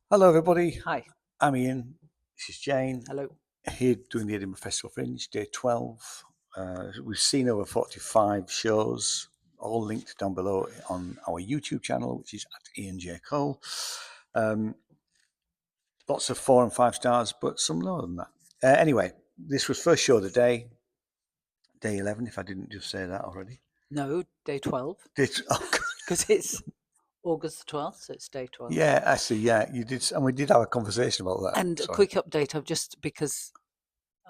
Hello, everybody. Hi. I'm Ian. This is Jane. Hello. Here doing the Edinburgh Festival Fringe, day 12. We've seen over 45 shows, all linked down below on our YouTube channel, which is at Ian J. Cole. Lots of 4 and 5 stars, but some lower than that. Anyway, this was first show of the day 11, if I didn't just say that already. No, day 12, Oh, because it's August the 12th, so it's day 12. yeah, actually, yeah, you did, and we did have a conversation about that. And a quick update of just because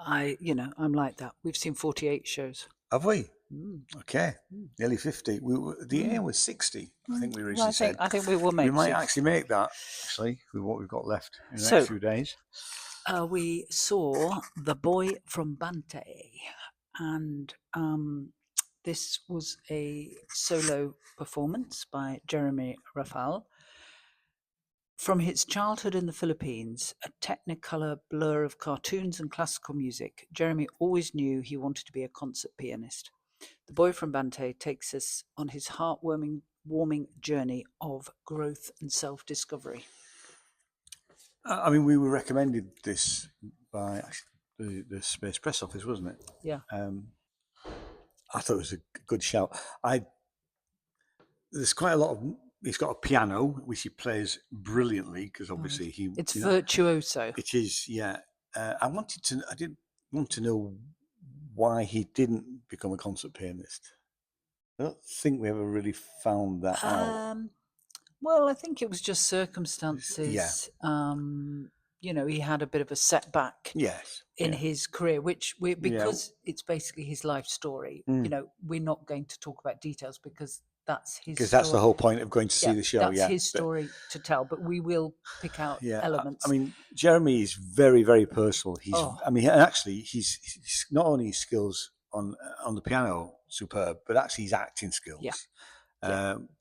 I'm like that. We've seen 48 shows. Have we? Mm. Okay, Mm. nearly 50. The aim was 60. I think we originally said. I think we will make We might 60. actually make that, actually, with what we've got left in the So, next few days. we saw The Boy from Bantay, and this was a solo performance by Jeremy Rafal. From his childhood in the Philippines, a technicolor blur of cartoons and classical music, Jeremy always knew he wanted to be a concert pianist. The Boy from Bantay takes us on his heartwarming journey of growth and self-discovery. I mean, we were recommended this by the Space Press Office, wasn't it? Yeah. I thought it was a good shout. There's quite a lot of. He's got a piano which he plays brilliantly because obviously it's virtuoso. It is, yeah. I didn't want to know why he didn't become a concert pianist. I don't think we ever really found that out. Well, I think it was just circumstances. Yeah. He had a bit of a setback. Yes. In yeah. his career, because it's basically his life story. We're not going to talk about details because that's his. Because that's the whole point of going to see the show. That's his story to tell. But we will pick out elements. I mean, Jeremy is very, very personal. He's not only his skills on the piano superb, but actually his acting skills. Yeah.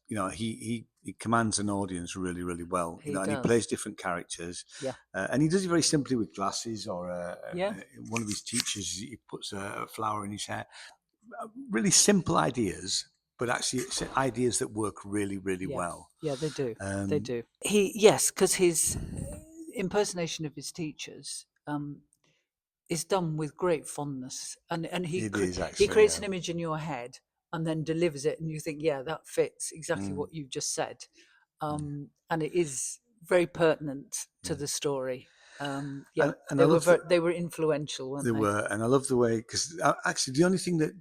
He commands an audience really, really well. And he does. plays different characters. Yeah. And he does it very simply with glasses, or one of his teachers, he puts a flower in his hair. Really simple ideas, but actually it's ideas that work really, really well. Yeah, they do. They do. Because his impersonation of his teachers is done with great fondness, and he creates an image in your head and then delivers it, and you think, yeah, that fits exactly what you've just said, and it is very pertinent to the story. They were influential, weren't they? They were, and I love the way, because actually the only thing that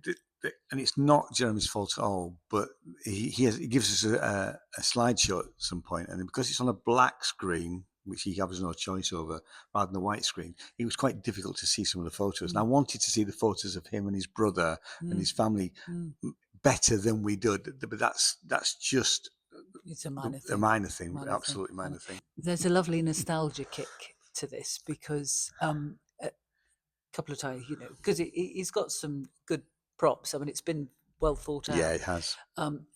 and it's not Jeremy's fault at all, but he gives us a slideshow at some point, and because it's on a black screen, which he has no choice over, rather than a white screen, it was quite difficult to see some of the photos. And I wanted to see the photos of him and his brother and his family better than we did, but that's just it's a minor thing. A minor thing, absolutely minor thing. There's a lovely nostalgia kick to this because a couple of times, because he's got some good props. I mean, it's been well thought out. Yeah, it has.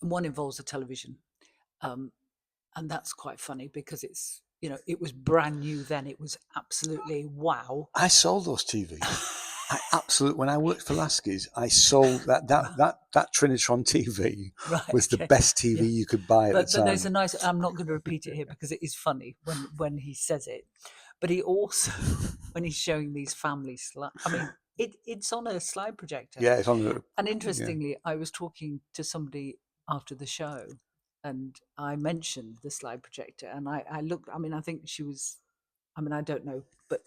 One involves a television, and that's quite funny because it's it was brand new then. It was absolutely wow. I sold those TVs. When I worked for Lasky's, I sold that Trinitron TV was the best TV you could buy at the time. But there's a nice. I'm not going to repeat it here because it is funny when he says it. But he also, when he's showing these family slides, I mean, it's on a slide projector. Yeah, it's on the. And interestingly, I was talking to somebody after the show, and I mentioned the slide projector, and I looked. I mean, I think she was. I mean, I don't know, but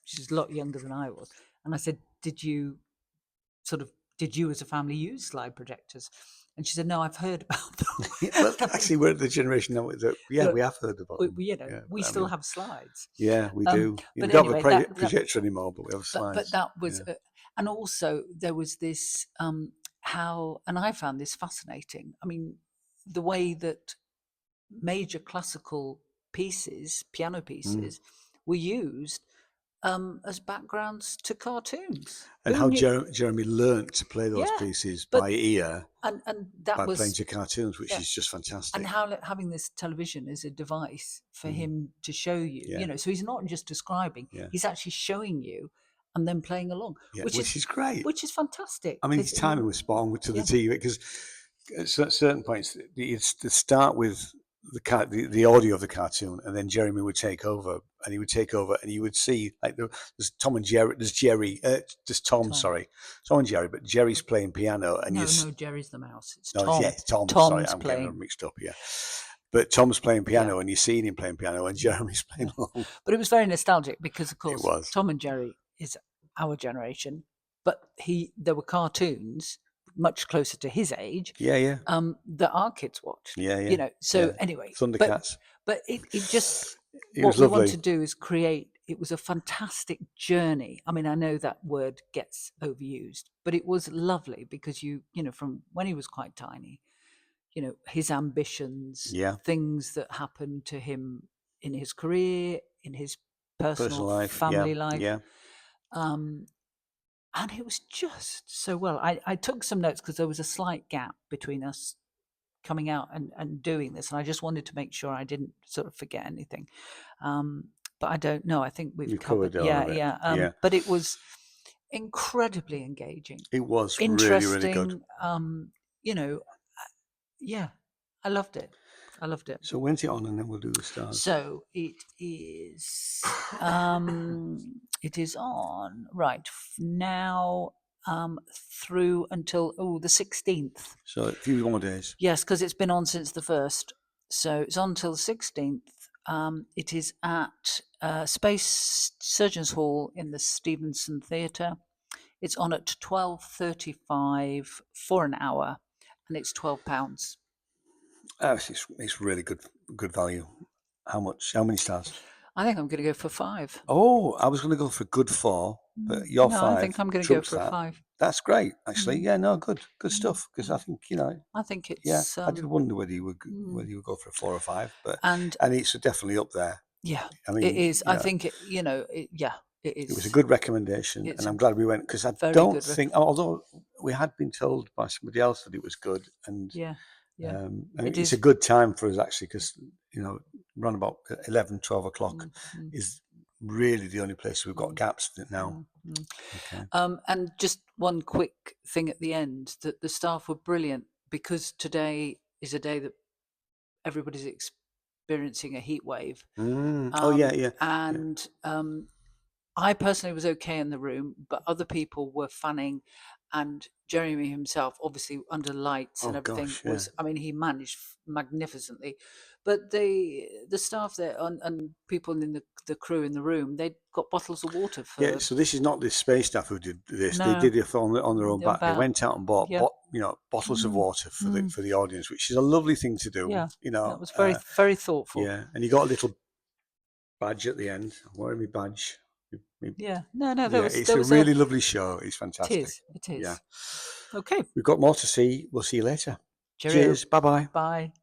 she's a lot younger than I was. And I said, did you as a family use slide projectors? And she said, no, I've heard about them. Well, actually, we're the generation now that, we have heard about them. We still have slides. Yeah, we do. But we don't have a projector anymore, but we have slides. But that was, and also there was this, and I found this fascinating. I mean, the way that major classical pieces, piano pieces, were used as backgrounds to cartoons. And how Jeremy learnt to play those pieces by ear, and that by was playing to cartoons, which is just fantastic. And how having this television as a device for him to show you, so he's not just describing, he's actually showing you and then playing along, which is great, which is fantastic. I mean, his timing was spot on to the TV, because at certain points, it's to start with the audio of the cartoon, and then Jeremy would take over, and you would see like there's Tom and Jerry, there's Tom, sorry, Tom and Jerry, but Jerry's playing piano, and no, Jerry's the mouse. It's no, Tom. yeah, it's Tom. Sorry, Tom's I'm getting them playing. mixed up. Yeah, but Tom's playing piano, Yeah. and you're seeing him playing piano, and Jeremy's playing Yeah. along. But it was very nostalgic because, of It course, was. Tom and Jerry is our generation, but there were cartoons much closer to his age Yeah, yeah, that our kids watched. yeah, yeah. You know, so Yeah. anyway, Thundercats. but it just It what was we want lovely. to do is create. It was a fantastic journey. I mean, I know that word gets overused, but it was lovely because you know, from when he was quite tiny, you know, his ambitions, Yeah, things that happened to him in his career, in his personal personal life. Yeah, family life. yeah. Um, and it was just so well. I took some notes because there was a slight gap between us coming out and doing this, and I just wanted to make sure I didn't sort of forget anything. But I don't know. I think we've You covered all yeah, of it. yeah. Yeah, But it was incredibly engaging, it was really, really good. interesting. You know, yeah, I loved it. I loved it. So when's it on, and then we'll do the stars. So it is on right now through until the 16th. So a few more days. Yes, because it's been on since the 1st. So it's on till the 16th. It is at Space Surgeons Hall in the Stevenson Theatre. It's on at 12:35 for an hour, and it's £12. Oh, it's really good value. How much? How many stars? I think I'm going to go for 5. Oh, I was going to go for a good 4, but your No, I 5 think I'm going to go trumps for a that. 5. That's great, actually. Mm. Yeah, no, good stuff. Because I think I think yeah, it's I did wonder whether you would go for a 4 or 5, but and it's definitely up there. yeah, I it mean, is. I think it, yeah, it it was a is. good recommendation, It's and I'm a glad we went because I very don't good. think, although we had been told by somebody else that it was good, and Yeah, yeah. and It it's a is. good time for us actually because around about 11, 12 o'clock is really the only place we've got gaps in it now. Okay. And just one quick thing at the end that the staff were brilliant because today is a day that everybody's experiencing a heat wave. Oh yeah, yeah, yeah. And I personally was okay in the room, but other people were fanning, and Jeremy himself, obviously under lights and Oh everything, gosh, yeah. was. I mean, he managed magnificently, but the staff there and people in the crew in the room, they got bottles of water Yeah, for so this is not the space staff who did this. They no did it on their own back. They about went out and bought, yeah bottles of mm, water mm, for the audience, which is a lovely thing to do. yeah. That was very thoughtful. Yeah, and you got a little badge at the end. Where my badge? Yeah, no, Yeah, it's there a was a. really lovely show. It's It fantastic. is, it Yeah, is. Okay, we've got more to see. We'll see you later. cheerio. Cheers. Bye bye. Bye.